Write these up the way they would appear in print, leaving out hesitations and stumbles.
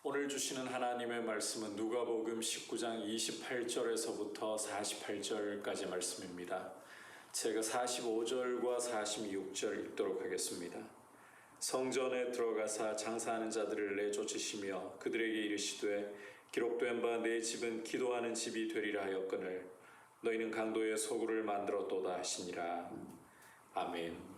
오늘 주시는 하나님의 말씀은 누가복음 19장 28절에서부터 48절까지 말씀입니다. 제가 45절과 46절 읽도록 하겠습니다. 성전에 들어가사 장사하는 자들을 내쫓으시며 그들에게 이르시되 기록된 바 내 집은 기도하는 집이 되리라 하였거늘 너희는 강도의 소굴을 만들었도다 하시니라. 아멘.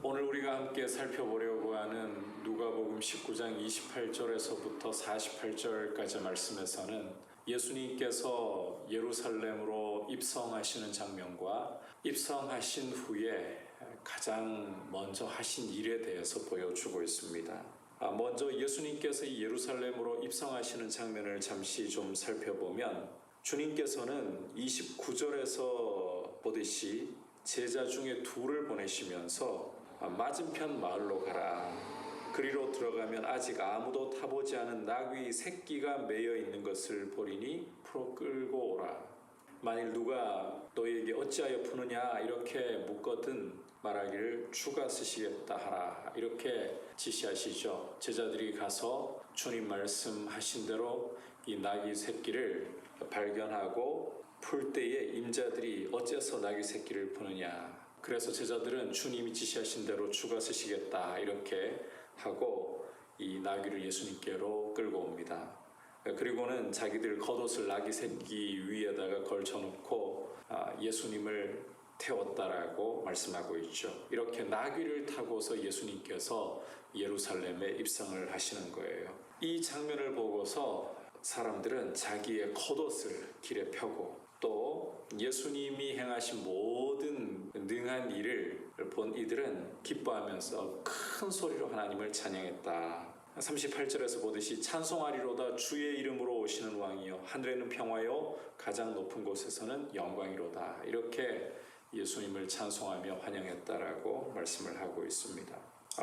오늘 우리가 함께 살펴보려고 하는 누가복음 19장 28절에서부터 48절까지 말씀에서는 예수님께서 예루살렘으로 입성하시는 장면과 입성하신 후에 가장 먼저 하신 일에 대해서 보여주고 있습니다. 먼저 예수님께서 이 예루살렘으로 입성하시는 장면을 잠시 좀 살펴보면 주님께서는 29절에서 보듯이 제자 중에 둘을 보내시면서 맞은편 마을로 가라. 그리로 들어가면 아직 아무도 타보지 않은 나귀 새끼가 매여 있는 것을 보리니 풀어 끌고 오라. 만일 누가 너희에게 어찌하여 푸느냐 이렇게 묻거든 말하기를 주가 쓰시겠다 하라. 이렇게 지시하시죠. 제자들이 가서 주님 말씀하신 대로 이 나귀 새끼를 발견하고 풀 때에 임자들이 어째서 나귀 새끼를 푸느냐. 그래서 제자들은 주님이 지시하신 대로 주가 쓰시겠다 이렇게 하고 이 나귀를 예수님께로 끌고 옵니다. 그리고는 자기들 겉옷을 나귀 새끼 위에다가 걸쳐놓고 예수님을 태웠다라고 말씀하고 있죠. 이렇게 나귀를 타고서 예수님께서 예루살렘에 입성을 하시는 거예요. 이 장면을 보고서 사람들은 자기의 겉옷을 길에 펴고 또 예수님이 행하신 모든 능한 일을 본 이들은 기뻐하면서 큰 소리로 하나님을 찬양했다. 38절에서 보듯이 찬송하리로다 주의 이름으로 오시는 왕이여 하늘에는 평화요 가장 높은 곳에서는 영광이로다. 이렇게 예수님을 찬송하며 환영했다라고 말씀을 하고 있습니다.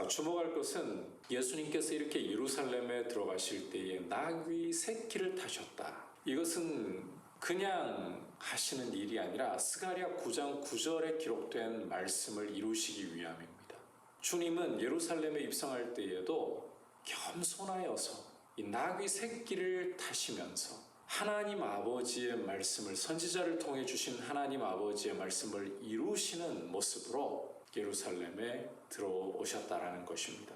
주목할 것은 예수님께서 이렇게 예루살렘에 들어가실 때에 나귀 새끼를 타셨다. 이것은 그냥 하시는 일이 아니라 스가랴 9장 9절에 기록된 말씀을 이루시기 위함입니다. 주님은 예루살렘에 입성할 때에도 겸손하여서 이 나귀 새끼를 타시면서 하나님 아버지의 말씀을 선지자를 통해 주신 하나님 아버지의 말씀을 이루시는 모습으로 예루살렘에 들어오셨다라는 것입니다.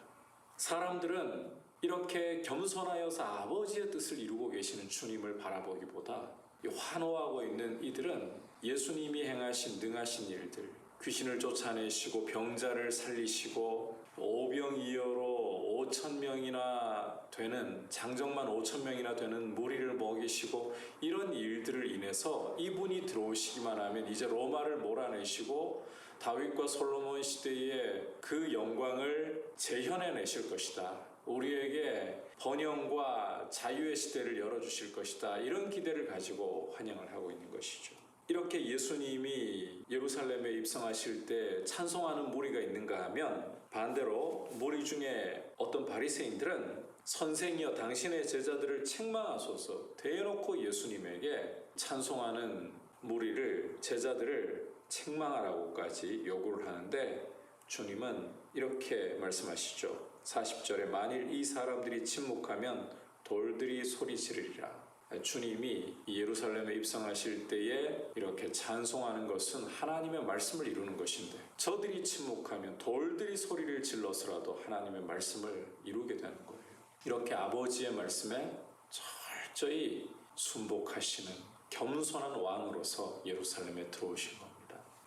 사람들은 이렇게 겸손하여서 아버지의 뜻을 이루고 계시는 주님을 바라보기보다 환호하고 있는 이들은 예수님이 행하신 능하신 일들, 귀신을 쫓아내시고 병자를 살리시고 오병이어로 5,000명이나 되는 장정만 5,000명이나 되는 무리를 먹이시고 이런 일들을 인해서 이분이 들어오시기만 하면 이제 로마를 몰아내시고 다윗과 솔로몬 시대의 그 영광을 재현해내실 것이다. 우리에게 번영과 자유의 시대를 열어주실 것이다. 이런 기대를 가지고 환영을 하고 있는 것이죠. 이렇게 예수님이 예루살렘에 입성하실 때 찬송하는 무리가 있는가 하면 반대로 무리 중에 어떤 바리새인들은 선생이여 당신의 제자들을 책망하소서 대놓고 예수님에게 찬송하는 무리를 제자들을 책망하라고까지 요구를 하는데 주님은 이렇게 말씀하시죠. 40절에 만일 이 사람들이 침묵하면 돌들이 소리 지르리라. 주님이 예루살렘에 입성하실 때에 이렇게 찬송하는 것은 하나님의 말씀을 이루는 것인데 저들이 침묵하면 돌들이 소리를 질러서라도 하나님의 말씀을 이루게 되는 거예요. 이렇게 아버지의 말씀에 철저히 순복하시는 겸손한 왕으로서 예루살렘에 들어오신 겁니다.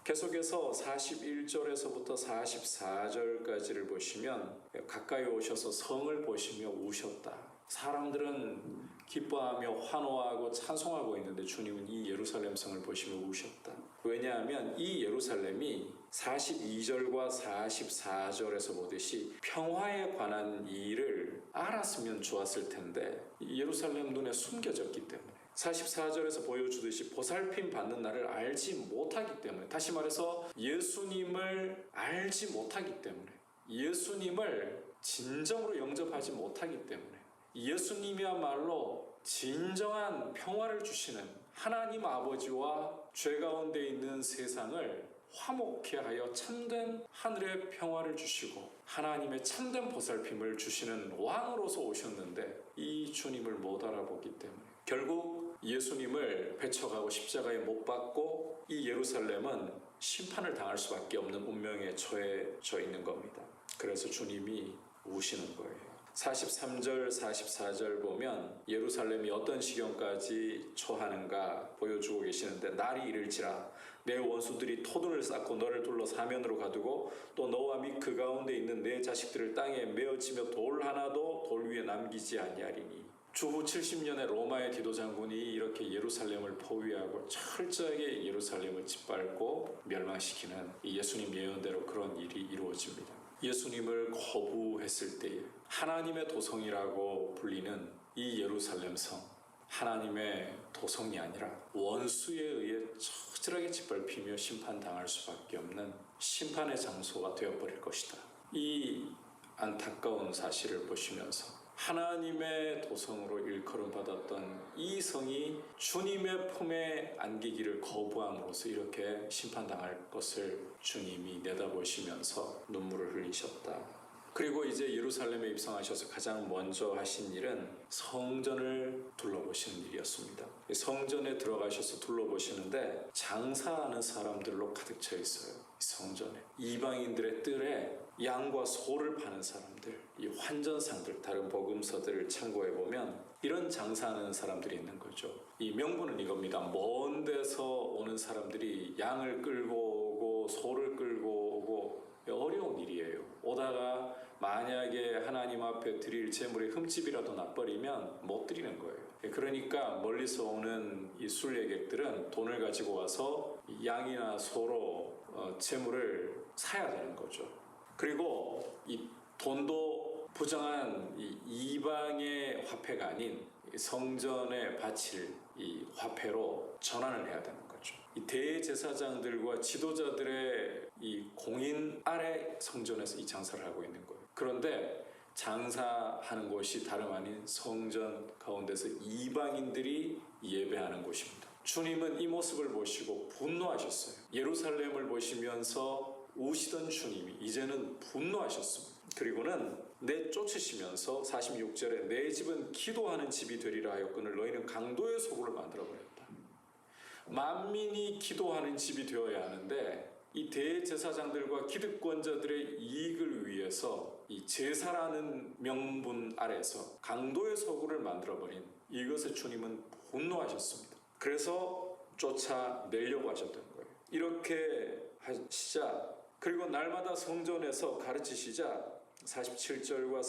계속해서 41절에서부터 44절까지를 보시면 가까이 오셔서 성을 보시며 우셨다. 사람들은 기뻐하며 환호하고 찬송하고 있는데 주님은 이 예루살렘 성을 보시며 우셨다. 왜냐하면 이 예루살렘이 42절과 44절에서 보듯이 평화에 관한 일을 알았으면 좋았을 텐데 예루살렘 눈에 숨겨졌기 때문에 44절에서 보여주듯이 보살핌 받는 날을 알지 못하기 때문에 다시 말해서 예수님을 알지 못하기 때문에 예수님을 진정으로 영접하지 못하기 때문에 예수님이야말로 진정한 평화를 주시는 하나님 아버지와 죄 가운데 있는 세상을 화목케 하여 참된 하늘의 평화를 주시고 하나님의 참된 보살핌을 주시는 왕으로서 오셨는데 이 주님을 못 알아보기 때문에 결국 예수님을 배척하고 십자가에 못 박고 이 예루살렘은 심판을 당할 수밖에 없는 운명에 처해져 있는 겁니다. 그래서 주님이 우시는 거예요. 43절, 44절 보면 예루살렘이 어떤 시경까지 처하는가 보여주고 계시는데 날이 이를지라 내 원수들이 토둔을 쌓고 너를 둘러 사면으로 가두고 또 너와 및 그 가운데 있는 내 자식들을 땅에 메어치며 돌 하나도 돌 위에 남기지 아니하리니 주후 70년에 로마의 디도 장군이 이렇게 예루살렘을 포위하고 철저하게 예루살렘을 짓밟고 멸망시키는 이 예수님 예언대로 그런 일이 이루어집니다. 예수님을 거부했을 때에 하나님의 도성이라고 불리는 이 예루살렘 성, 하나님의 도성이 아니라 원수에 의해 처절하게 짓밟히며 심판당할 수밖에 없는 심판의 장소가 되어버릴 것이다. 이 안타까운 사실을 보시면서 하나님의 도성으로 일컬음받았던 이 성이 주님의 품에 안기기를 거부함으로써 이렇게 심판당할 것을 주님이 내다보시면서 눈물을 흘리셨다. 그리고 이제 예루살렘에 입성하셔서 가장 먼저 하신 일은 성전을 둘러보시는 일이었습니다. 성전에 들어가셔서 둘러보시는데 장사하는 사람들로 가득 차 있어요. 성전에 이방인들의 뜰에 양과 소를 파는 사람들, 이 환전상들, 다른 복음서들을 참고해 보면 이런 장사하는 사람들이 있는 거죠. 이 명분은 이겁니다. 먼 데서 오는 사람들이 양을 끌고 오고 소를 끌고 오고 어려운 일이에요. 오다가 만약에 하나님 앞에 드릴 제물의 흠집이라도 나버리면 못 드리는 거예요. 그러니까 멀리서 오는 이 순례객들은 돈을 가지고 와서 양이나 소로 제물을 사야 되는 거죠. 그리고 이 돈도 부정한 이 이방의 화폐가 아닌 성전에 바칠 이 화폐로 전환을 해야 되는 거죠. 이 대제사장들과 지도자들의 이 공인 아래 성전에서 이 장사를 하고 있는 거예요. 그런데 장사하는 곳이 다름 아닌 성전 가운데서 이방인들이 예배하는 곳입니다. 주님은 이 모습을 보시고 분노하셨어요. 예루살렘을 보시면서 우시던 주님이 이제는 분노하셨습니다. 그리고는 내쫓으시면서 46절에 내 집은 기도하는 집이 되리라 하였거늘 너희는 강도의 소굴을 만들어버렸다. 만민이 기도하는 집이 되어야 하는데 이 대제사장들과 기득권자들의 이익을 위해서 이 제사라는 명분 아래서 강도의 소굴을 만들어버린 이것에 주님은 분노하셨습니다. 그래서 쫓아내려고 하셨던 거예요. 이렇게 하시자 그리고 날마다 성전에서 가르치시자 47절과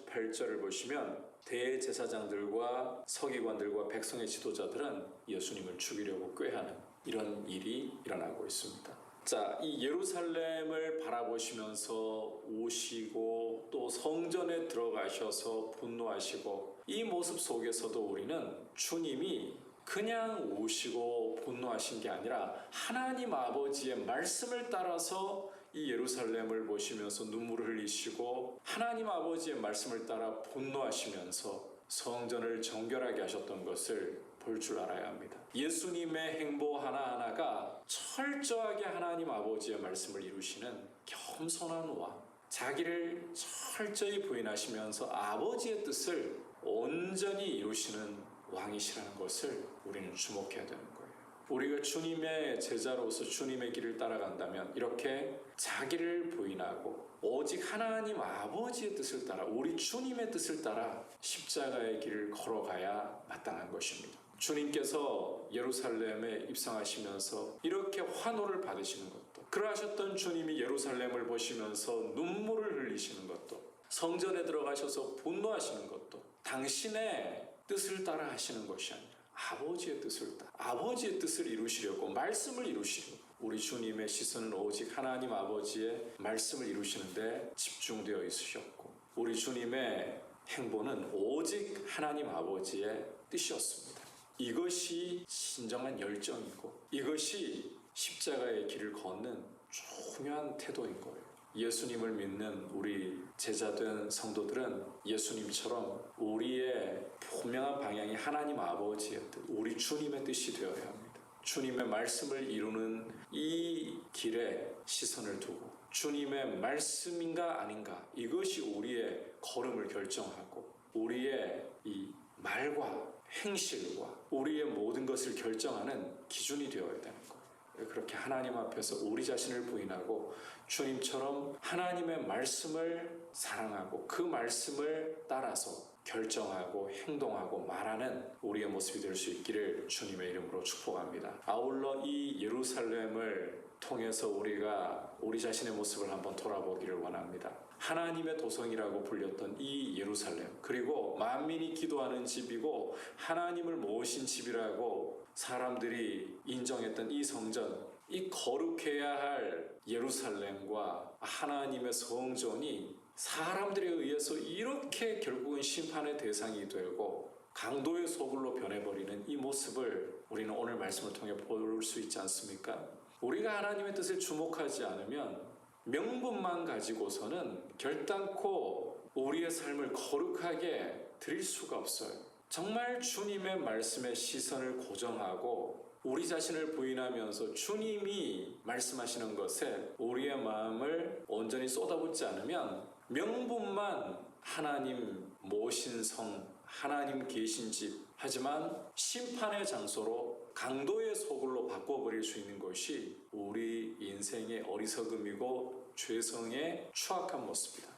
48절을 보시면 대제사장들과 서기관들과 백성의 지도자들은 예수님을 죽이려고 꾀하는 이런 일이 일어나고 있습니다. 자, 이 예루살렘을 바라보시면서 우시고 또 성전에 들어가셔서 분노하시고 이 모습 속에서도 우리는 주님이 그냥 우시고 분노하신 게 아니라 하나님 아버지의 말씀을 따라서 이 예루살렘을 보시면서 눈물을 흘리시고 하나님 아버지의 말씀을 따라 분노하시면서 성전을 정결하게 하셨던 것을 볼 줄 알아야 합니다. 예수님의 행보 하나하나가 철저하게 하나님 아버지의 말씀을 이루시는 겸손한 왕, 자기를 철저히 부인하시면서 아버지의 뜻을 온전히 이루시는 왕이시라는 것을 우리는 주목해야 되는 거예요. 우리가 주님의 제자로서 주님의 길을 따라간다면 이렇게 자기를 부인하고 오직 하나님 아버지의 뜻을 따라 우리 주님의 뜻을 따라 십자가의 길을 걸어가야 마땅한 것입니다. 주님께서 예루살렘에 입성하시면서 이렇게 환호를 받으시는 것도 그러하셨던 주님이 예루살렘을 보시면서 눈물을 흘리시는 것도 성전에 들어가셔서 분노하시는 것도 당신의 뜻을 따라 하시는 것이 아니라 아버지의 뜻을 따라 아버지의 뜻을 이루시려고 말씀을 이루시려고 우리 주님의 시선은 오직 하나님 아버지의 말씀을 이루시는데 집중되어 있으셨고 우리 주님의 행보는 오직 하나님 아버지의 뜻이었습니다. 이것이 진정한 열정이고 이것이 십자가의 길을 걷는 중요한 태도인 거예요. 예수님을 믿는 우리 제자된 성도들은 예수님처럼 우리의 분명한 방향이 하나님 아버지의 뜻, 우리 주님의 뜻이 되어야 합니다. 주님의 말씀을 이루는 이 길에 시선을 두고 주님의 말씀인가 아닌가, 이것이 우리의 걸음을 결정하고 우리의 이 말과 행실과 우리의 모든 것을 결정하는 기준이 되어야 되는 거예요. 그렇게 하나님 앞에서 우리 자신을 부인하고 주님처럼 하나님의 말씀을 사랑하고 그 말씀을 따라서 결정하고 행동하고 말하는 우리의 모습이 될 수 있기를 주님의 이름으로 축복합니다. 아울러 이 예루살렘을 통해서 우리가 우리 자신의 모습을 한번 돌아보기를 원합니다. 하나님의 도성이라고 불렸던 이 예루살렘, 그리고 만민이 기도하는 집이고 하나님을 모신 집이라고 사람들이 인정했던 이 성전, 이 거룩해야 할 예루살렘과 하나님의 성전이 사람들에 의해서 이렇게 결국은 심판의 대상이 되고 강도의 소굴로 변해버리는 이 모습을 우리는 오늘 말씀을 통해 볼 수 있지 않습니까? 우리가 하나님의 뜻을 주목하지 않으면 명분만 가지고서는 결단코 우리의 삶을 거룩하게 드릴 수가 없어요. 정말 주님의 말씀에 시선을 고정하고 우리 자신을 부인하면서 주님이 말씀하시는 것에 우리의 마음을 온전히 쏟아붓지 않으면 명분만 하나님 모신 성, 하나님 계신 집, 하지만 심판의 장소로 강도의 소굴로 바꿔버릴 수 있는 것이 우리 인생의 어리석음이고 죄성의 추악한 모습이다.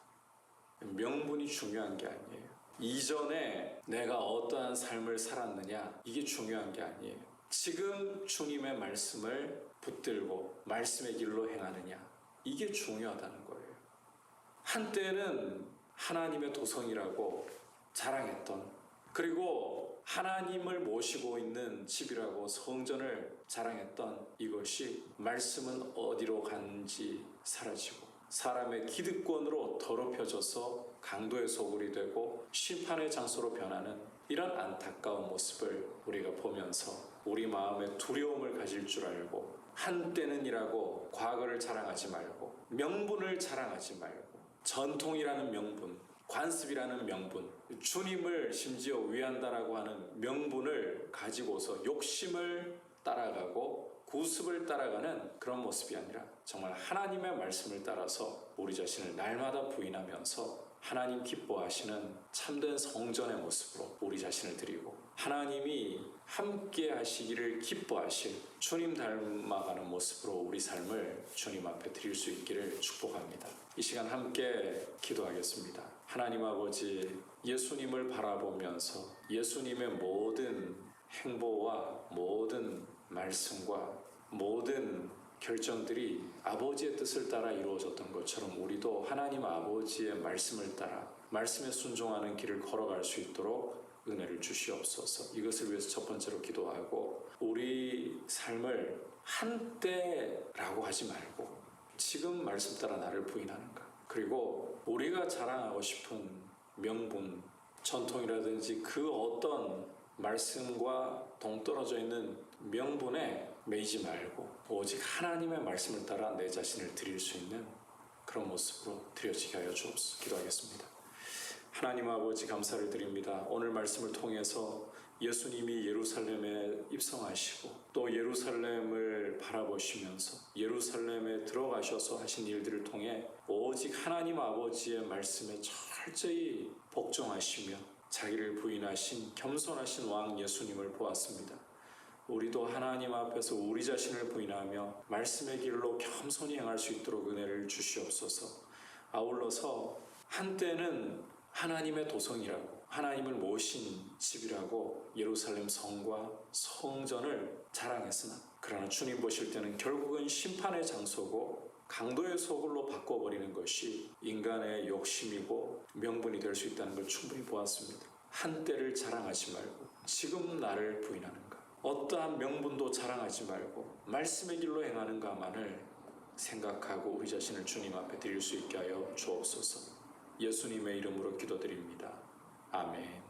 명분이 중요한 게 아니에요. 이전에 내가 어떠한 삶을 살았느냐, 이게 중요한 게 아니에요. 지금 주님의 말씀을 붙들고 말씀의 길로 행하느냐, 이게 중요하다는 거예요. 한때는 하나님의 도성이라고 자랑했던, 그리고 하나님을 모시고 있는 집이라고 성전을 자랑했던 이것이 말씀은 어디로 간지 사라지고 사람의 기득권으로 더럽혀져서 강도의 소굴이 되고 심판의 장소로 변하는 이런 안타까운 모습을 우리가 보면서 우리 마음에 두려움을 가질 줄 알고, 한때는이라고 과거를 자랑하지 말고 명분을 자랑하지 말고 전통이라는 명분, 관습이라는 명분, 주님을 심지어 위한다라고 하는 명분을 가지고서 욕심을 따라가고 구습을 따라가는 그런 모습이 아니라 정말 하나님의 말씀을 따라서 우리 자신을 날마다 부인하면서 하나님 기뻐하시는 참된 성전의 모습으로 우리 자신을 드리고 하나님이 함께 하시기를 기뻐하실 주님 닮아가는 모습으로 우리 삶을 주님 앞에 드릴 수 있기를 축복합니다. 이 시간 함께 기도하겠습니다. 하나님 아버지, 예수님을 바라보면서 예수님의 모든 행보와 모든 말씀과 모든 결정들이 아버지의 뜻을 따라 이루어졌던 것처럼 우리도 하나님 아버지의 말씀을 따라 말씀에 순종하는 길을 걸어갈 수 있도록 은혜를 주시옵소서. 이것을 위해서 첫 번째로 기도하고, 우리 삶을 한때라고 하지 말고 지금 말씀 따라 나를 부인하는가, 그리고 우리가 자랑하고 싶은 명분, 전통이라든지 그 어떤 말씀과 동떨어져 있는 명분에 매이지 말고 오직 하나님의 말씀을 따라 내 자신을 드릴 수 있는 그런 모습으로 드려지게 하여 주옵소서. 기도하겠습니다. 하나님 아버지, 감사를 드립니다. 오늘 말씀을 통해서 예수님이 예루살렘에 입성하시고 또 예루살렘을 바라보시면서 예루살렘에 들어가셔서 하신 일들을 통해 오직 하나님 아버지의 말씀에 철저히 복종하시며 자기를 부인하신 겸손하신 왕 예수님을 보았습니다. 우리도 하나님 앞에서 우리 자신을 부인하며 말씀의 길로 겸손히 행할 수 있도록 은혜를 주시옵소서. 아울러서 한때는 하나님의 도성이라고, 하나님을 모신 집이라고 예루살렘 성과 성전을 자랑했으나, 그러나 주님 보실 때는 결국은 심판의 장소고 강도의 소굴로 바꿔버리는 것이 인간의 욕심이고 명분이 될 수 있다는 걸 충분히 보았습니다. 한때를 자랑하지 말고 지금 나를 부인하는가, 어떠한 명분도 자랑하지 말고 말씀의 길로 행하는가만을 생각하고 우리 자신을 주님 앞에 드릴 수 있게 하여 주옵소서. 예수님의 이름으로 기도드립니다. 아멘.